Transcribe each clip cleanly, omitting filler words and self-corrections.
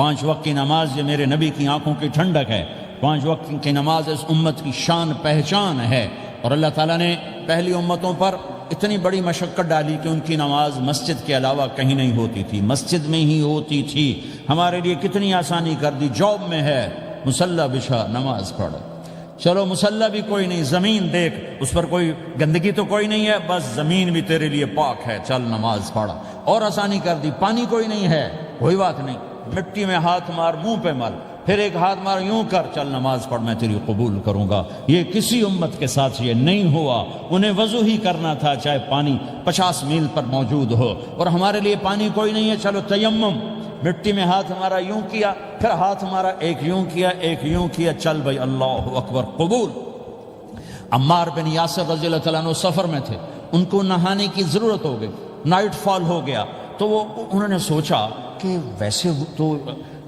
5 وقت کی نماز یہ میرے نبی کی آنکھوں کی ٹھنڈک ہے، 5 وقت کی نماز اس امت کی شان پہچان ہے۔ اور اللہ تعالیٰ نے پہلی امتوں پر اتنی بڑی مشقت ڈالی کہ ان کی نماز مسجد کے علاوہ کہیں نہیں ہوتی تھی، مسجد میں ہی ہوتی تھی۔ ہمارے لیے کتنی آسانی کر دی، جاب میں ہے مصلی بچھا نماز پڑھ، چلو مصلی بھی کوئی نہیں، زمین دیکھ اس پر کوئی گندگی تو کوئی نہیں ہے، بس زمین بھی تیرے لیے پاک ہے، چل نماز پڑھ۔ اور آسانی کر دی، پانی کوئی نہیں ہے، کوئی بات نہیں، مٹی میں ہاتھ مار، منہ پہ مل، پھر ایک ہاتھ مار، یوں کر، چل نماز پڑھ، میں تیری قبول کروں گا۔ یہ کسی امت کے ساتھ یہ نہیں ہوا، انہیں وضو ہی کرنا تھا چاہے پانی 50 میل پر موجود ہو۔ اور ہمارے لیے پانی کوئی نہیں ہے، چلو تیمم، مٹی میں ہاتھ ہمارا یوں کیا، پھر ہاتھ ہمارا ایک یوں کیا، ایک یوں کیا، چل بھائی اللہ اکبر قبول۔ عمار بن یاسر رضی اللہ تعالیٰ عنہ سفر میں تھے، ان کو نہانے کی ضرورت ہو گئی، نائٹ فال ہو گیا، تو انہوں نے سوچا کہ ویسے تو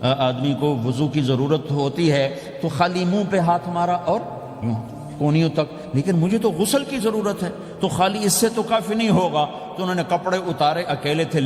آدمی کو وضو کی ضرورت ہوتی ہے تو خالی منہ پہ ہاتھ مارا اور یوں کونیوں تک، لیکن مجھے تو غسل کی ضرورت ہے، تو خالی اس سے تو کافی نہیں ہوگا۔ تو انہوں نے کپڑے اتارے، اکیلے تھے،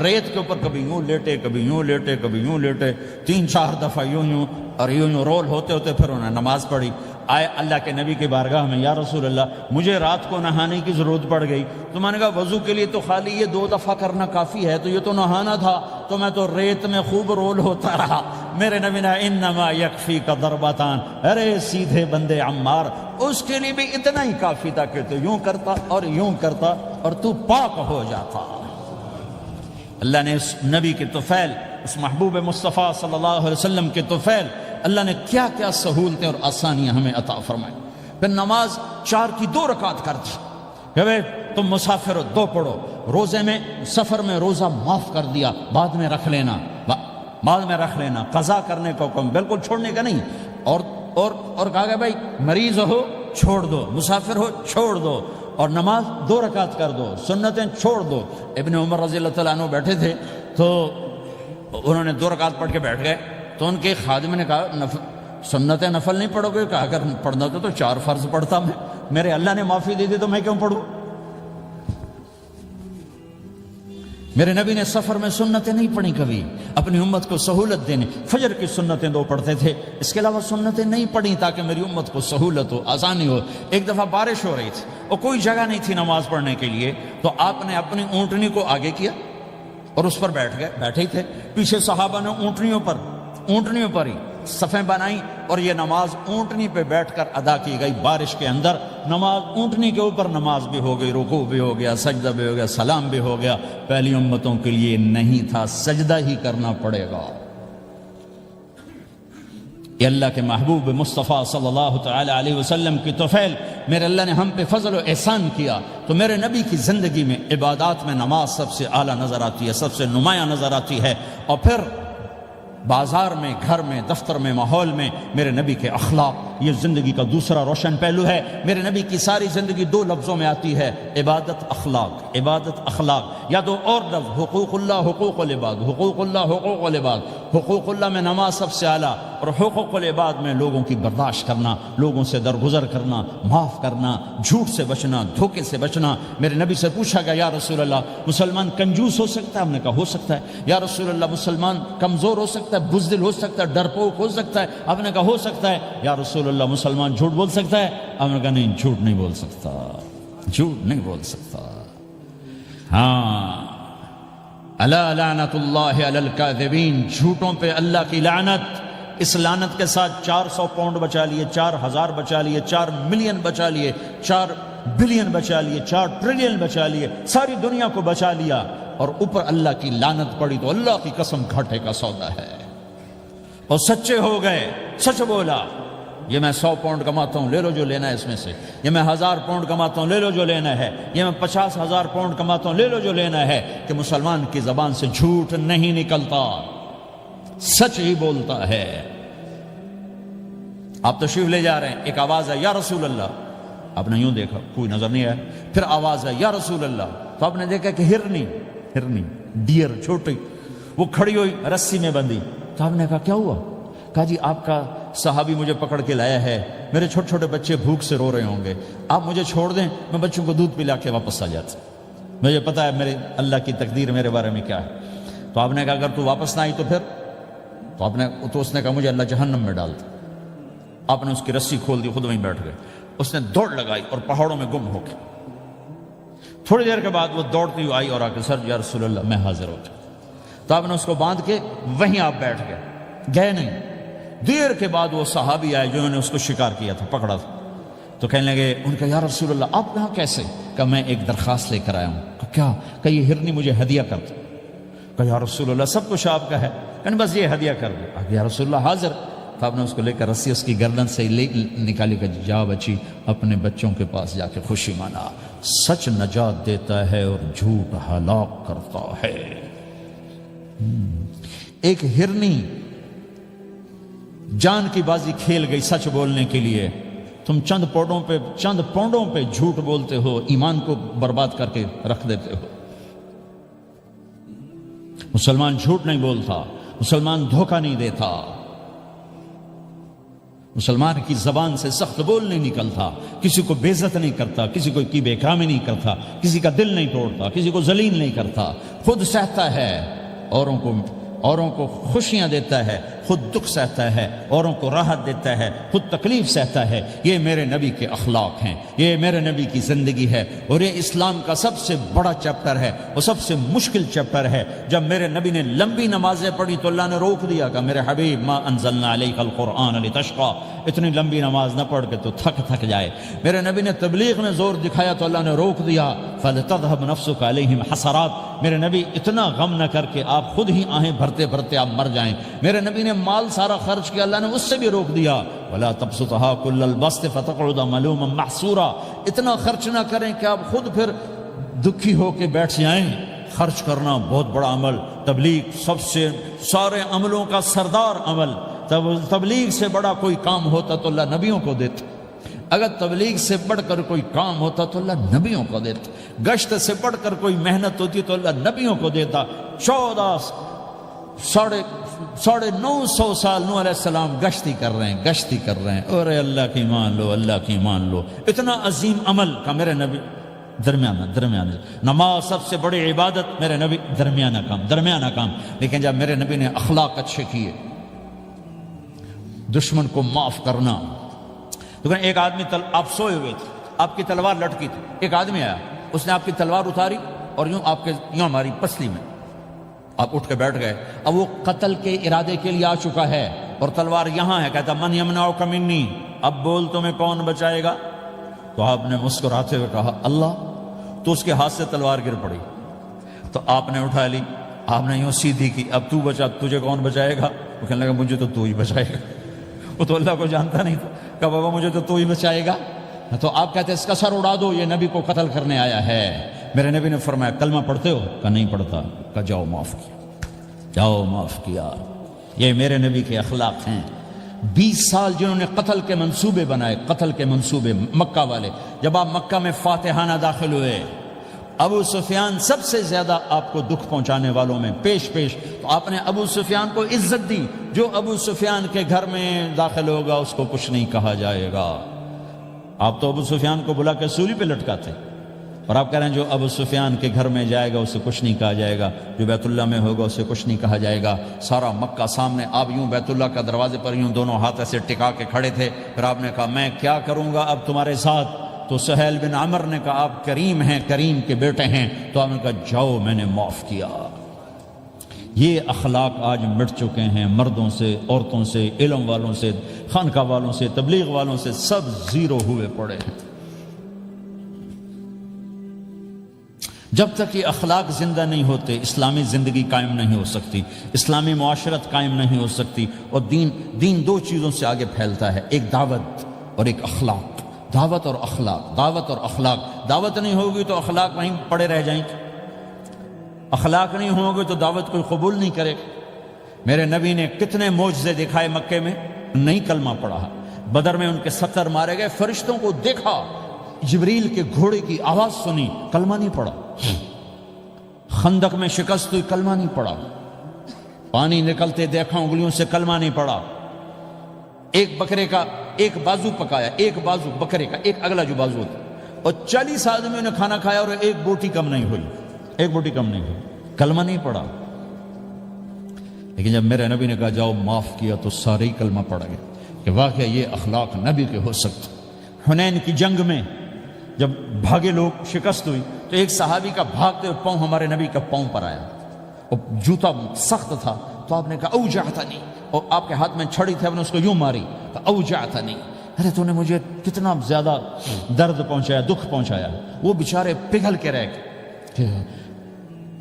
ریت کے اوپر کبھی یوں لیٹے، کبھی یوں لیٹے، کبھی یوں لیٹے، 3-4 دفعہ یوں اور یوں رول ہوتے ہوتے پھر انہوں نے نماز پڑھی۔ آئے اللہ کے نبی کی بارگاہ میں، یا رسول اللہ مجھے رات کو نہانے کی ضرورت پڑ گئی، تو میں نے کہا وضو کے لیے تو خالی یہ 2 دفعہ کرنا کافی ہے، تو یہ تو نہانا تھا، تو میں تو ریت میں خوب رول ہوتا رہا۔ میرے نبی نے انما یکفیک ضربتان، ارے سیدھے بندے عمار، اس کے لیے بھی اتنا ہی کافی تھا کہ تو یوں کرتا اور یوں کرتا اور تو پاک ہو جاتا۔ اللہ نے اس نبی کے طفیل، اس محبوب مصطفیٰ صلی اللہ علیہ وسلم کے طفیل، اللہ نے کیا کیا سہولتیں اور آسانیاں ہمیں عطا فرمائیں۔ پھر نماز 4 کی 2 رکعت کر دی کہ بھئی تم مسافر ہو 2 پڑھو، روزے میں سفر میں روزہ معاف کر دیا، بعد میں رکھ لینا، بعد میں رکھ لینا، قضا کرنے کا حکم، بالکل چھوڑنے کا نہیں۔ اور کہا کہ بھائی مریض ہو چھوڑ دو، مسافر ہو چھوڑ دو، اور نماز 2 رکعت کر دو، سنتیں چھوڑ دو۔ ابن عمر رضی اللہ تعالیٰ عنہ بیٹھے تھے تو انہوں نے 2 رکعت پڑھ کے بیٹھ گئے، تو ان کے خادم نے کہا سنتیں نفل نہیں پڑھو گے؟ کہا اگر پڑھنا تو 4 فرض پڑھتا میں، میرے اللہ نے معافی دے دی تو میں کیوں پڑھوں؟ میرے نبی نے سفر میں سنتیں نہیں پڑھی کبھی، اپنی امت کو سہولت دینے، فجر کی سنتیں 2 پڑھتے تھے، اس کے علاوہ سنتیں نہیں پڑھی تاکہ میری امت کو سہولت ہو، آسانی ہو۔ ایک دفعہ بارش ہو رہی تھی اور کوئی جگہ نہیں تھی نماز پڑھنے کے لیے، تو آپ نے اپنی اونٹنی کو آگے کیا اور اس پر بیٹھ گئے، بیٹھے ہی تھے، پیچھے صحابہ نے اونٹنیوں پر ہی صفیں بنائیں، اور یہ نماز اونٹنی پہ بیٹھ کر ادا کی گئی۔ بارش کے اندر نماز اونٹنی کے اوپر نماز بھی ہو گئی، رکوع بھی ہو گیا، سجدہ بھی ہو گیا، سلام بھی ہو گیا۔ پہلی امتوں کے لیے نہیں تھا، سجدہ ہی کرنا پڑے گا۔ یہ اللہ کے محبوب مصطفیٰ صلی اللہ تعالی علیہ وسلم کی طفیل، میرے اللہ نے ہم پہ فضل و احسان کیا، تو میرے نبی کی زندگی میں عبادات میں نماز سب سے اعلیٰ نظر آتی ہے، سب سے نمایاں نظر آتی ہے۔ اور پھر بازار میں، گھر میں، دفتر میں، ماحول میں میرے نبی کے اخلاق، یہ زندگی کا دوسرا روشن پہلو ہے۔ میرے نبی کی ساری زندگی 2 لفظوں میں آتی ہے، عبادت اخلاق، عبادت اخلاق، یا 2 اور لفظ، حقوق اللہ حقوق العباد، حقوق اللہ حقوق العباد۔ حقوق اللہ میں نماز سب سے اعلیٰ، اور حقوق العباد میں لوگوں کی برداشت کرنا، لوگوں سے درگزر کرنا، معاف کرنا، جھوٹ سے بچنا، دھوکے سے بچنا۔ میرے نبی سے پوچھا گیا یا رسول اللہ مسلمان کنجوس ہو سکتا ہے؟ ہم نے کہا ہو سکتا ہے۔ یا رسول اللہ مسلمان کمزور ہو سکتا ہے، بزدل ہو سکتا ہے، ڈرپوک ہو سکتا ہے؟ آپ نے کہا ہو سکتا ہے۔ یا رسول اللہ مسلمان جھوٹ بول سکتا ہے؟ آپ نے کہا نہیں، جھوٹ نہیں بول سکتا، جھوٹ نہیں بول سکتا۔ ہاں، الا لعنت اللہ علی الکاذبین، جھوٹوں پہ اللہ کی لعنت۔ اس لعنت کے ساتھ 400 پاؤنڈ بچا لیے، 4000 بچا لیے، 4 ملین بچا لیے، 4 بلین بچا لیے، 4 ٹریلین بچا لیے، ساری دنیا کو بچا لیا، اور اوپر اللہ کی لعنت پڑی تو اللہ کی قسم گھاٹے کا سودا ہے۔ اور سچے ہو گئے، سچ بولا، یہ میں 100 پاؤنڈ کماتا ہوں، لے لو جو لینا ہے اس میں سے، یہ میں 1000 پاؤنڈ کماتا ہوں، لے لو جو لینا ہے، یہ میں 50,000 پاؤنڈ کماتا ہوں، لے لو جو لینا ہے، کہ مسلمان کی زبان سے جھوٹ نہیں نکلتا، سچ ہی بولتا ہے۔ آپ تشریف لے جا رہے ہیں، ایک آواز ہے یا رسول اللہ، آپ نے یوں دیکھا، کوئی نظر نہیں آیا، پھر آواز ہے یا رسول اللہ، تو آپ نے دیکھا کہ ہرنی ڈیئر چھوٹی وہ کھڑی ہوئی، رسی میں بندھی، تو آپ نے کہا کیا ہوا؟ کہا جی آپ کا صحابی مجھے پکڑ کے لایا ہے، میرے چھوٹے چھوٹے بچے بھوک سے رو رہے ہوں گے، آپ مجھے چھوڑ دیں، میں بچوں کو دودھ پلا کے واپس آ جاتا، مجھے پتا ہے میرے اللہ کی تقدیر میرے بارے میں کیا ہے۔ تو آپ نے کہا اگر تو واپس نہ آئی تو پھر تو اس نے کہا مجھے اللہ جہنم میں ڈال دے۔ آپ نے اس کی رسی کھول دی، خود وہیں بیٹھ گئے۔ اس نے دوڑ لگائی اور پہاڑوں میں گم ہو گئی۔ تھوڑی دیر کے بعد وہ دوڑتی ہوئی آئی اور آ کے سر یا رسول اللہ میں حاضر ہو جاؤں۔ تو آپ نے اس کو باندھ کے وہیں آپ بیٹھ گئے نہیں۔ دیر کے بعد وہ صحابی آئے جنہوں نے اس کو شکار کیا تھا، پکڑا تھا، تو کہنے لگے ان کا یا رسول اللہ آپ یہاں کیسے؟ کہا میں ایک درخواست لے کر آیا ہوں۔ کہا کیا؟ کہ یہ ہرنی مجھے ہدیہ کر دو۔ کہا یا رسول اللہ سب کچھ آپ کا ہے، کہنے بس یہ ہدیہ کر دو۔ یا رسول اللہ حاضر۔ تو آپ نے اس کو لے کر رسی اس کی گردن سے نکالی کہ جا بچی اپنے بچوں کے پاس جا کے خوشی منا، سچ نجات دیتا ہے اور جھوٹ ہلاک کرتا ہے۔ ایک ہرنی جان کی بازی کھیل گئی سچ بولنے کے لیے، تم چند پونڈوں پہ جھوٹ بولتے ہو، ایمان کو برباد کر کے رکھ دیتے ہو۔ مسلمان جھوٹ نہیں بولتا، مسلمان دھوکہ نہیں دیتا، مسلمان کی زبان سے سخت بول نہیں نکلتا، کسی کو بے عزت نہیں کرتا، کسی کو کی بے اکرامی نہیں کرتا، کسی کا دل نہیں توڑتا، کسی کو ذلیل نہیں کرتا، خود سہتا ہے، اوروں کو خوشیاں دیتا ہے، خود دکھ سہتا ہے، اوروں کو راحت دیتا ہے، خود تکلیف سہتا ہے۔ یہ میرے نبی کے اخلاق ہیں، یہ میرے نبی کی زندگی ہے، اور یہ اسلام کا سب سے بڑا چیپٹر ہے، وہ سب سے مشکل چیپٹر ہے۔ جب میرے نبی نے لمبی نمازیں پڑھی تو اللہ نے روک دیا کہ میرے حبیب ما انزلنا علیک القرآن لتشقى، اتنی لمبی نماز نہ پڑھ کے تو تھک جائے۔ میرے نبی نے تبلیغ میں زور دکھایا تو اللہ نے روک دیا، فلتذهب نفسك علیہم حسرات، میرے نبی اتنا غم نہ کر کے آپ خود ہی آہیں بھرتے بھرتے آپ مر جائیں۔ میرے نبی نے مال سارا خرچ کیا، اللہ نے اس سے بھی روک دیا، ولا تبسطها كل البسط فتقعد ملوما محسورا، اتنا خرچ نہ کریں کہ آپ خود پھر دکھی ہو کے بیٹھ جائیں۔ خرچ کرنا بہت بڑا عمل، تبلیغ سب سے سارے عملوں کا سردار عمل۔ تبلیغ سے بڑا کوئی کام ہوتا تو اللہ نبیوں کو دیتا، اگر تبلیغ سے بڑھ کر کوئی کام ہوتا تو اللہ نبیوں کو دیتا، گشت سے بڑھ کر کوئی محنت ہوتی تو اللہ نبیوں کو دیتا۔ 950 سال نوح علیہ السلام گشتی کر رہے ہیں، اور اللہ کی مان لو، اتنا عظیم عمل کا میرے نبی درمیانہ نماز سب سے بڑی عبادت، میرے نبی درمیانہ کام۔ لیکن جب میرے نبی نے اخلاق اچھے کیے، دشمن کو معاف کرنا، تو ایک آدمی آپ سوئے ہوئے تھے، آپ کی تلوار لٹکی تھی، ایک آدمی آیا، اس نے آپ کی تلوار اتاری اور یوں ہماری پسلی میں، آپ اٹھ کے بیٹھ گئے۔ اب وہ قتل کے ارادے کے لیے آ چکا ہے اور تلوار یہاں ہے، کہتا من یمنعک منی، اب بول تمہیں کون بچائے گا؟ تو آپ نے مسکراتے ہوئے کہا اللہ، تو اس کے ہاتھ سے تلوار گر پڑی، تو آپ نے اٹھا لی، آپ نے یوں سیدھی کی، اب تو بچا، تجھے کون بچائے گا؟ وہ کہنے لگا مجھے تو ہی بچائے گا۔ وہ تو اللہ کو جانتا نہیں تھا، کہا بابا مجھے تو ہی بچائے گا۔ تو آپ کہتے ہیں اس کا سر اڑا دو، یہ نبی کو قتل کرنے آیا ہے۔ میرے نبی نے فرمایا کلمہ پڑھتے ہو؟ کہا نہیں پڑھتا۔ کہا جاؤ معاف کیا۔ یہ میرے نبی کے اخلاق ہیں۔ 20 سال جنہوں نے قتل کے منصوبے بنائے، قتل کے منصوبے، مکہ والے، جب آپ مکہ میں فاتحانہ داخل ہوئے، ابو سفیان سب سے زیادہ آپ کو دکھ پہنچانے والوں میں پیش تو آپ نے ابو سفیان کو عزت دی۔ جو ابو سفیان کے گھر میں داخل ہوگا اس کو کچھ نہیں کہا جائے گا۔ آپ تو ابو سفیان کو بلا کے سولی پہ لٹکاتے، اور آپ کہہ رہے ہیں جو ابو سفیان کے گھر میں جائے گا اسے کچھ نہیں کہا جائے گا، جو بیت اللہ میں ہوگا اسے کچھ نہیں کہا جائے گا۔ سارا مکہ سامنے، آپ یوں بیت اللہ کا دروازے پر یوں دونوں ہاتھ ایسے ٹکا کے کھڑے تھے۔ پھر آپ نے کہا میں کیا کروں گا اب تمہارے ساتھ؟ تو سہیل بن عمر نے کہا آپ کریم ہیں، کریم کے بیٹے ہیں۔ تو آپ نے کہا جاؤ میں نے معاف کیا۔ یہ اخلاق آج مٹ چکے ہیں، مردوں سے، عورتوں سے، علم والوں سے، خانقاہ والوں سے، تبلیغ والوں سے، سب زیرو ہوئے پڑے ہیں۔ جب تک یہ اخلاق زندہ نہیں ہوتے اسلامی زندگی قائم نہیں ہو سکتی، اسلامی معاشرت قائم نہیں ہو سکتی۔ اور دین دو چیزوں سے آگے پھیلتا ہے، ایک دعوت اور ایک اخلاق۔ دعوت اور اخلاق۔ دعوت نہیں ہوگی تو اخلاق وہیں پڑے رہ جائیں گے، اخلاق نہیں ہوں گے تو دعوت کوئی قبول نہیں کرے گا۔ میرے نبی نے کتنے معجزے دکھائے مکے میں، نہیں کلمہ پڑھا۔ بدر میں ان کے 70 مارے گئے، فرشتوں کو دیکھا، جبریل کے گھوڑے کی آواز سنی، کلمہ نہیں پڑھا۔ خندق میں شکست ہوئی، کلمہ نہیں پڑھا۔ پانی نکلتے دیکھا انگلیوں سے، کلمہ نہیں پڑھا۔ ایک بکرے کا ایک بازو پکایا، ایک بازو بکرے کا، ایک اگلا جو بازو ہوتا، اور 40 آدمیوں نے کھانا کھایا اور ایک بوٹی کم نہیں ہوئی، کلمہ نہیں پڑھا۔ لیکن جب میرے نبی نے کہا جاؤ معاف کیا تو سارے ہی کلمہ پڑ گئے کہ واقعہ یہ اخلاق نبی کے ہو سکتے۔ حنین کی جنگ میں جب بھاگے لوگ، شکست ہوئی، تو ایک صحابی کا بھاگتے ہوئے پاؤں ہمارے نبی کا پاؤں پر آیا، اور جوتا سخت تھا، تو آپ نے کہا اوجعتنی، اور آپ کے ہاتھ میں چھڑی تھی، آپ نے اس کو یوں ماری، تو اوجعتنی، ارے تو نے مجھے کتنا زیادہ درد پہنچایا، دکھ پہنچایا۔ وہ بیچارے پگھل کے رہ گئے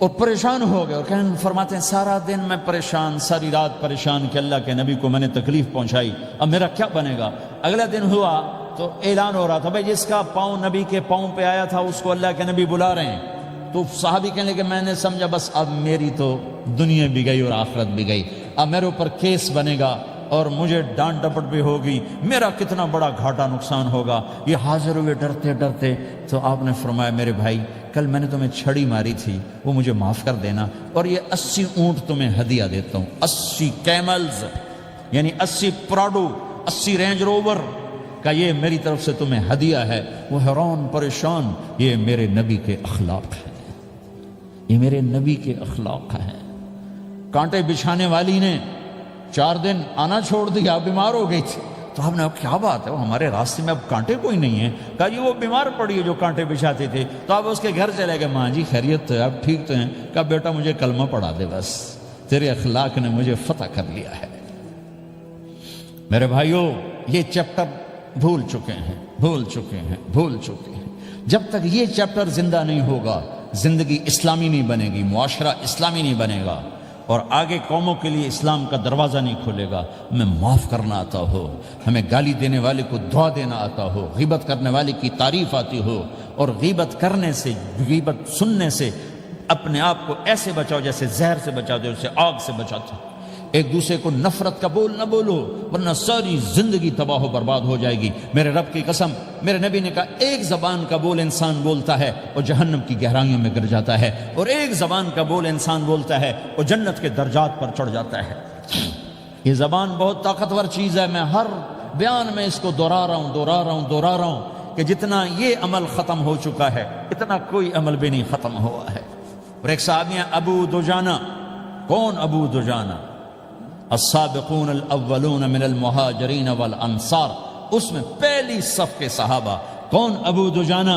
اور پریشان ہو گئے، اور فرماتے ہیں سارا دن میں پریشان، ساری رات پریشان کہ اللہ کے نبی کو میں نے تکلیف پہنچائی، اب میرا کیا بنے گا۔ اگلا دن ہوا تو اعلان ہو رہا تھا بھائی جس کا پاؤں نبی کے پاؤں پہ آیا تھا اس کو اللہ کے نبی بلا رہے ہیں۔ تو صحابی کہنے لگے میں نے سمجھا بس اب میری تو دنیا بھی گئی اور آخرت بھی گئی، اب میرے اوپر کیس بنے گا اور مجھے ڈانٹ ڈپٹ بھی ہوگی، میرا کتنا بڑا گھاٹا نقصان ہوگا۔ یہ حاضر ہوئے ڈرتے ڈرتے، تو آپ نے فرمایا میرے بھائی کل میں نے تمہیں چھڑی ماری تھی، وہ مجھے معاف کر دینا، اور یہ 80 اونٹ تمہیں ہدیہ دیتا ہوں، 80 کیملز یعنی 80 پراڈو، 80 رینج روور کا یہ میری طرف سے تمہیں ہدیہ ہے۔ وہ حیران پریشان، یہ میرے نبی کے اخلاق ہیں، یہ میرے نبی کے اخلاق ہیں۔ کانٹے بچھانے والی نے 4 دن آنا چھوڑ دیا، بیمار ہو گئی تھی، تو ہم نے کیا بات ہے، وہ ہمارے راستے میں اب کانٹے کوئی نہیں ہیں، کہا جی وہ بیمار پڑی ہے جو کانٹے بچھاتے تھے، تو آپ اس کے گھر چلے گئے، ماں جی خیریت تو ہے، آپ ٹھیک تو ہیں؟ کہا بیٹا مجھے کلمہ پڑھا دے، بس تیرے اخلاق نے مجھے فتح کر لیا ہے۔ میرے بھائیوں یہ چیپٹر بھول چکے ہیں، بھول چکے ہیں، بھول چکے ہیں۔ جب تک یہ چیپٹر زندہ نہیں ہوگا زندگی اسلامی نہیں بنے گی، معاشرہ اسلامی نہیں بنے گا، اور آگے قوموں کے لیے اسلام کا دروازہ نہیں کھلے گا۔ ہمیں معاف کرنا آتا ہو، ہمیں گالی دینے والے کو دعا دینا آتا ہو، غیبت کرنے والے کی تعریف آتی ہو، اور غیبت کرنے سے، غیبت سننے سے اپنے آپ کو ایسے بچاؤ جیسے زہر سے بچاتے ہو، اسے آگ سے بچاتے ہو۔ ایک دوسرے کو نفرت کا بول نہ بولو ورنہ ساری زندگی تباہ و برباد ہو جائے گی۔ میرے رب کی قسم، میرے نبی نے کہا ایک زبان کا بول انسان بولتا ہے اور جہنم کی گہرائیوں میں گر جاتا ہے، اور ایک زبان کا بول انسان بولتا ہے اور جنت کے درجات پر چڑھ جاتا ہے۔ یہ زبان بہت طاقتور چیز ہے، میں ہر بیان میں اس کو دہرا رہا ہوں کہ جتنا یہ عمل ختم ہو چکا ہے اتنا کوئی عمل بھی نہیں ختم ہوا ہے۔ اور ایک صحابی ہیں ابو دجانہ۔ کون ابو دجانہ؟ السابقون الاولون من المہاجرین والانصار، اس میں پہلی صف کے صحابہ۔ کون ابو دجانہ؟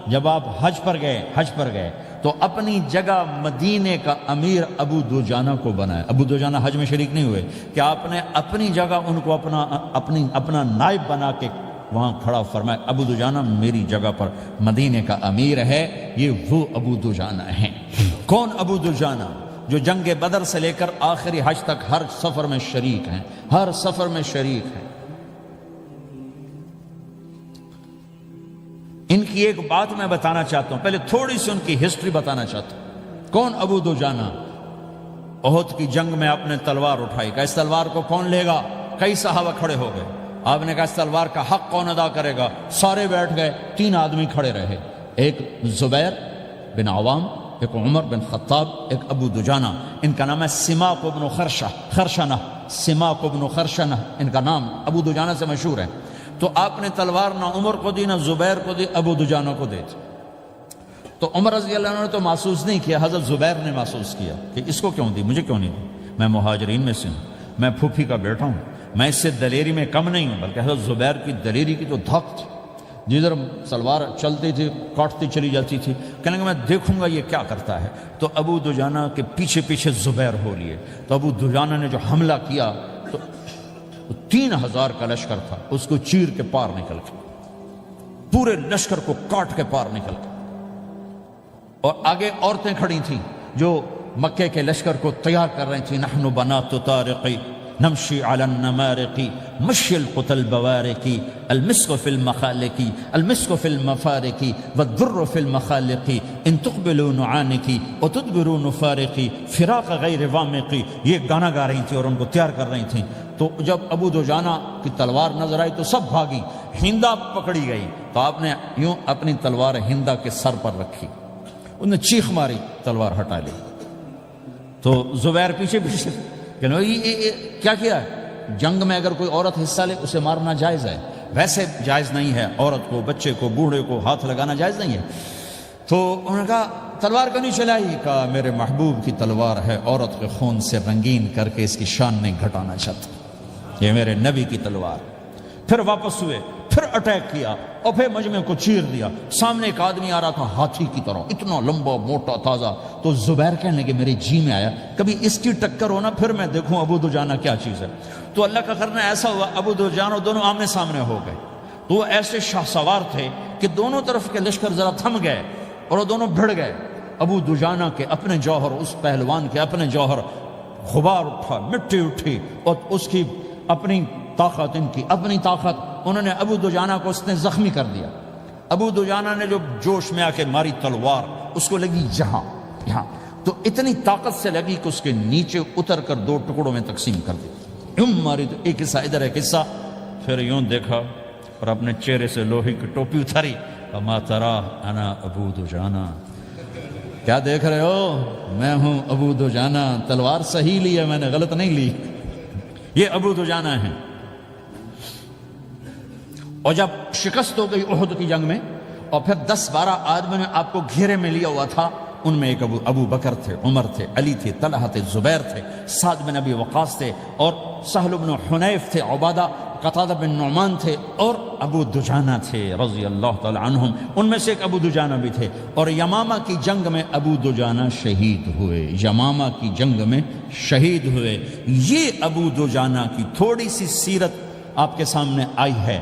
جب آپ حج پر گئے تو اپنی جگہ مدینے کا امیر ابو دجانہ کو بنایا۔ ابو دجانہ حج میں شریک نہیں ہوئے کہ آپ نے اپنی جگہ ان کو اپنا نائب بنا کے وہاں کھڑا فرمایا ابو دجانہ میری جگہ پر مدینے کا امیر ہے، یہ وہ ابو دجانہ ہیں۔ کون ابو دجانہ؟ جو جنگ بدر سے لے کر آخری حج تک ہر سفر میں شریک ہیں، ہر سفر میں شریک ہیں۔ ان کی ایک بات میں بتانا چاہتا ہوں، پہلے تھوڑی سی ان کی ہسٹری بتانا چاہتا ہوں۔ کون ابو دجانہ؟ احد کی جنگ میں آپ نے تلوار اٹھائی، کہا اس تلوار کو کون لے گا؟ کئی صحابہ کھڑے ہو گئے۔ آپ نے کہا اس تلوار کا حق کون ادا کرے گا؟ سارے بیٹھ گئے، 3 آدمی کھڑے رہے، ایک زبیر بن عوام، ایک عمر بن خطاب، ایک ابو دجانہ۔ ان کا نام ہے سماک بن خرشنہ، سماک بن خرشنہ ان کا نام ابو دجانہ سے مشہور ہے۔ تو آپ نے تلوار نہ عمر کو دی، نہ زبیر کو دی، ابو دجانہ کو دی۔ تو عمر رضی اللہ عنہ نے تو محسوس نہیں کیا، حضرت زبیر نے محسوس کیا کہ اس کو کیوں دی، مجھے کیوں نہیں دی؟ میں مہاجرین میں سے ہوں، میں پھوپھی کا بیٹا ہوں، میں اس سے دلیری میں کم نہیں ہوں۔ بلکہ حضرت زبیر کی دلیری کی تو دھک تھی، جدھر سلوار چلتی تھی کاٹتی چلی جاتی تھی، کہنے لگا میں دیکھوں گا یہ کیا کرتا ہے۔ تو ابو دجانہ کے پیچھے پیچھے زبیر ہو لیے۔ تو ابو دجانہ نے جو حملہ کیا تو 3000 کا لشکر تھا، اس کو چیر کے پار نکل کے، پورے لشکر کو کاٹ کے پار نکل کے، اور آگے عورتیں کھڑی تھیں جو مکے کے لشکر کو تیار کر رہی تھیں۔ نحن بنات طارقی نمشی علی النمارقی مشی القتل بوارقی المسک فی المخالقی المسک فی المفارقی والذر فی المخالقی ان تقبلوا نعانقی وتدبروا نفارقی فراق غیر وامقی۔ یہ گانا گا رہی تھیں اور ان کو تیار کر رہی تھیں۔ تو جب ابو دجانہ کی تلوار نظر آئی تو سب بھاگی، ہندا پکڑی گئی، تو آپ نے یوں اپنی تلوار ہندا کے سر پر رکھی، انہوں نے چیخ ماری، تلوار ہٹا لی۔ تو زبیر پیچھے پیچھے کہ کیا کیا ہے؟ جنگ میں اگر کوئی عورت حصہ لے اسے مارنا جائز ہے، ویسے جائز نہیں ہے، عورت کو، بچے کو، بوڑھے کو ہاتھ لگانا جائز نہیں ہے۔ تو انہوں نے کہا تلوار کیوں نہیں چلائی؟ کہا میرے محبوب کی تلوار ہے، عورت کے خون سے رنگین کر کے اس کی شان نہیں گھٹانا چاہتا، یہ میرے نبی کی تلوار۔ پھر واپس ہوئے، پھر اٹیک کیا اور پھر مجمع کو چیر دیا۔ سامنے ایک آدمی آ رہا تھا ہاتھی کی طرح، اتنا لمبا موٹا تازہ، تو زبیر کہنے لگے میرے جی میں آیا کبھی اس کی ٹکر ہونا پھر میں دیکھوں ابو دجانہ کیا چیز ہے۔ تو اللہ کا کرنا ایسا ہوا ابو دجانہ دونوں آمنے سامنے ہو گئے، تو وہ ایسے شاہ سوار تھے کہ دونوں طرف کے لشکر ذرا تھم گئے اور وہ دونوں بھڑ گئے۔ ابو دجانہ کے اپنے جوہر، اس پہلوان کے اپنے جوہر، غبار اٹھا، مٹی اٹھی، اور اس کی اپنی طاقت، ان کی اپنی طاقت، انہوں نے ابو دجانہ کو اس نے زخمی کر دیا۔ ابو دجانہ نے جو جوش میں آ کے ماری تلوار، اس کو لگی یہاں، تو اتنی طاقت سے لگی کہ اس کے نیچے اتر کر 2 ٹکڑوں میں تقسیم کر دی۔ یوں ماری تو ایک حصہ ادھر ایک حصہ، پھر یوں دیکھا اور اپنے چہرے سے لوہے کی ٹوپی اتاری، وما ترى انا ابو دجانہ، کیا دیکھ رہے ہو؟ میں ہوں ابو دجانہ، تلوار صحیح لی ہے میں نے، غلط نہیں لی۔ یہ ابو دجانہ ہیں۔ اور جب شکست ہو گئی احد کی جنگ میں، اور پھر 10-12 آدمیوں نے آپ کو گھیرے میں لیا ہوا تھا، ان میں ایک ابو بکر تھے، عمر تھے، علی تھے، طلحہ تھے، زبیر تھے، سعد بن ابی وقاص تھے، اور سہل بن حنیف تھے، عبادہ قتادہ بن نعمان تھے، اور ابو دجانہ تھے رضی اللہ تعالی عنہم۔ ان میں سے ایک ابو دجانہ بھی تھے، اور یمامہ کی جنگ میں ابو دجانہ شہید ہوئے، یمامہ کی جنگ میں شہید ہوئے۔ یہ ابو دجانہ کی تھوڑی سی سیرت آپ کے سامنے آئی ہے۔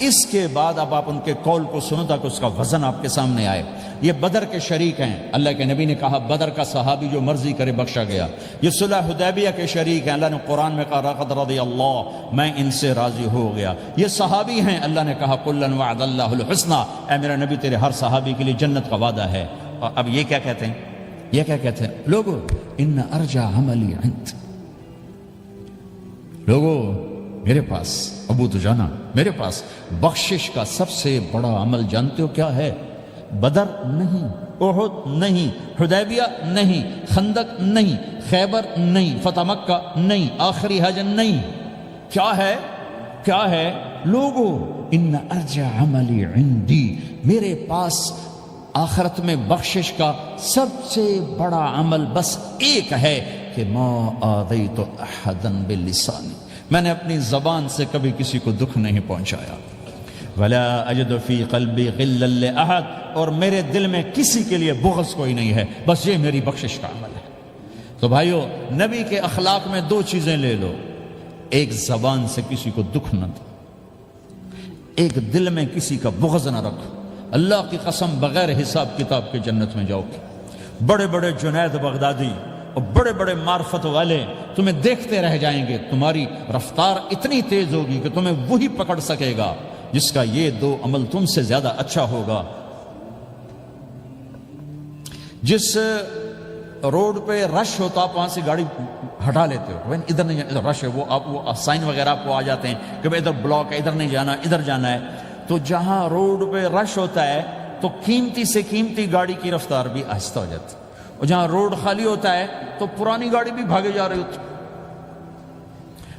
اس کے بعد اب آپ ان کے قول کو سنو تاکہ اس کا وزن آپ کے سامنے آئے۔ یہ بدر کے شریک ہیں، اللہ کے نبی نے کہا بدر کا صحابی جو مرضی کرے بخشا گیا۔ یہ صلح حدیبیہ کے شریک ہیں، اللہ نے قرآن میں کہا لقد رضی اللہ، میں ان سے راضی ہو گیا۔ یہ صحابی ہیں، اللہ نے کہا کلا وعد اللہ الحسنی، اے میرا نبی تیرے ہر صحابی کے لیے جنت کا وعدہ ہے۔ اور اب یہ کیا کہتے ہیں؟ یہ کیا کہتے ہیں لوگو؟ ان ارجع عملی عند، لوگو میرے پاس، ابو دجانہ میرے پاس بخشش کا سب سے بڑا عمل جانتے ہو کیا ہے؟ بدر نہیں، احد نہیں، حدیبیہ نہیں، خندق نہیں، خیبر نہیں، فتح مکہ نہیں، آخری حج نہیں۔ کیا ہے؟ کیا ہے لوگو؟ ان ارجع عملی عندی، میرے پاس آخرت میں بخشش کا سب سے بڑا عمل بس ایک ہے کہ ما آذیت احدا بلسانی، میں نے اپنی زبان سے کبھی کسی کو دکھ نہیں پہنچایا۔ ولا اجد فی قلبی غلا لاحد، اور میرے دل میں کسی کے لیے بغض کوئی نہیں ہے، بس یہ میری بخشش کا عمل ہے۔ تو بھائیو، نبی کے اخلاق میں 2 چیزیں لے لو، ایک زبان سے کسی کو دکھ نہ دو، ایک دل میں کسی کا بغض نہ رکھو۔ اللہ کی قسم بغیر حساب کتاب کے جنت میں جاؤ گے۔ بڑے بڑے جنید بغدادی اور بڑے بڑے معرفت والے تمہیں دیکھتے رہ جائیں گے، تمہاری رفتار اتنی تیز ہوگی کہ تمہیں وہی پکڑ سکے گا جس کا یہ 2 عمل تم سے زیادہ اچھا ہوگا۔ جس روڈ پہ رش ہوتا آپ وہاں سے گاڑی ہٹا لیتے ہو، ادھر نہیں جانا، ادھر رش ہے، وہ سائن وغیرہ آپ کو آ جاتے ہیں کہ ادھر بلاک ہے، ادھر نہیں جانا، ادھر جانا ہے۔ تو جہاں روڈ پہ رش ہوتا ہے تو قیمتی سے قیمتی گاڑی کی رفتار بھی آہستہ ہو جاتی ہے، اور جہاں روڈ خالی ہوتا ہے تو پرانی گاڑی بھی بھاگے جا رہی ہوتی ہے۔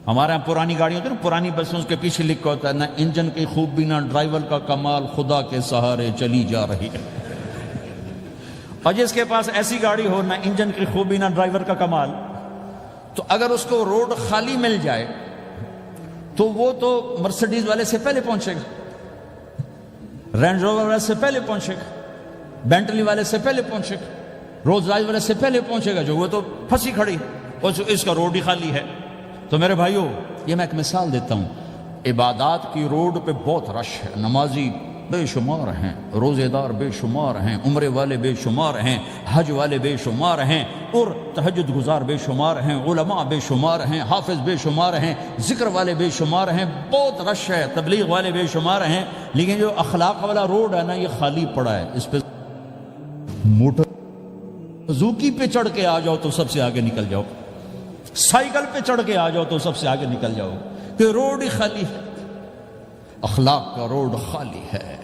ہمارے یہاں پرانی گاڑی ہوتی ہے نا، پرانی بسوں کے پیچھے لکھا ہوتا ہے نہ انجن کی خوبی نہ ڈرائیور کا کمال، خدا کے سہارے چلی جا رہی ہے۔ اور جس کے پاس ایسی گاڑی ہو، نہ انجن کی خوبی نہ ڈرائیور کا کمال، تو اگر اس کو روڈ خالی مل جائے تو وہ تو مرسیڈیز والے سے پہلے پہنچے گا، رینج روور والے سے پہلے پہنچے گا، بینٹلی والے سے پہلے پہنچے گا، رولز رائس والے سے پہلے پہنچے گا، جو وہ تو پھنسی کھڑی اور اس کا روڈ ہی خالی ہے۔ تو میرے بھائیو، یہ میں ایک مثال دیتا ہوں، عبادات کی روڈ پہ بہت رش ہے، نمازی بے شمار ہیں، روزے دار بے شمار ہیں، عمرے والے بے شمار ہیں، حج والے بے شمار ہیں، اور تہجد گزار بے شمار ہیں، علماء بے شمار ہیں، حافظ بے شمار ہیں، ذکر والے بے شمار ہیں، بہت رش ہے، تبلیغ والے بے شمار ہیں، لیکن جو اخلاق والا روڈ ہے نا، یہ خالی پڑا ہے۔ اس پہ موٹر زوکی پہ چڑھ کے آ جاؤ تو سب سے آگے نکل جاؤ، سائیکل پہ چڑھ کے آ جاؤ تو سب سے آگے نکل جاؤ، کہ روڈ ہی خالی ہے، اخلاق کا روڈ خالی ہے۔